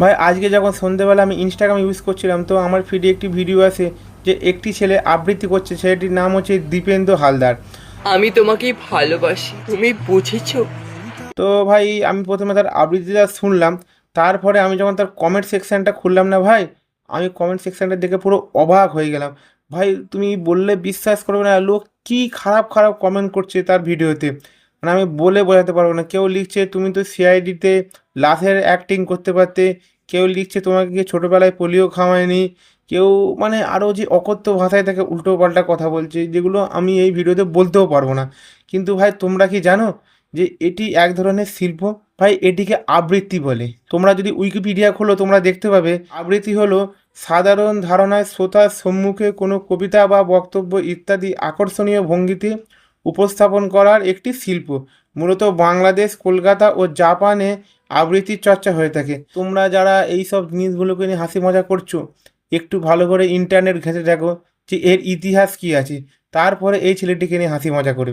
ভাই আজকে যখন সন্ধেবেলা আমি ইনস্টাগ্রাম ইউজ করছিলাম তো আমার ফিডে একটি ভিডিও আসে যে একটি ছেলে আবৃত্তি করছে, ছেলেটির নাম হচ্ছে দীপেন্দ্র হালদার। আমি তোমাকে ভালোবাসি, তুমি বুঝেছো? তো ভাই আমি প্রথমে তার আবৃত্তিটা শুনলাম, তারপরে আমি যখন তার কমেন্ট সেকশানটা খুললাম না ভাই, আমি কমেন্ট সেকশানটা দেখে পুরো অবাক হয়ে গেলাম। ভাই তুমি বললে বিশ্বাস করবে না, লোক কী খারাপ খারাপ কমেন্ট করছে তার ভিডিওতে, মানে আমি বলে বোঝাতে পারবো না। কেউ লিখছে তুমি তো সিআইডিতে লাশের অ্যাক্টিং করতে পারতে, কেউ লিখছে তোমাকে কি ছোটোবেলায় পোলিও খাওয়ায়নি, কেউ মানে আরও যে অকথ্য ভাষায় তাকে উল্টো পাল্টা কথা বলছে, যেগুলো আমি এই ভিডিওতে বলতেও পারবো না। কিন্তু ভাই তোমরা কি জানো যে এটি এক ধরনের শিল্প? ভাই এটিকে আবৃত্তি বলে। তোমরা যদি উইকিপিডিয়া খোলো তোমরা দেখতে পাবে আবৃত্তি হলো সাধারণ ধারণায় শ্রোতার সম্মুখে কোনো কবিতা বা বক্তব্য ইত্যাদি আকর্ষণীয় ভঙ্গিতে উপস্থাপন করার একটি শিল্প। মূলত বাংলাদেশ, কলকাতা ও জাপানে আবৃত্তির চর্চা হয়ে থাকে। তোমরা যারা এই সব জিনিসগুলোকে নিয়ে হাসি মজা করছো, একটু ভালো করে ইন্টারনেট ঘেঁটে দেখো যে এর ইতিহাস কী আছে, তারপরে এই ছেলেটিকে নিয়ে হাসি মজা করবে।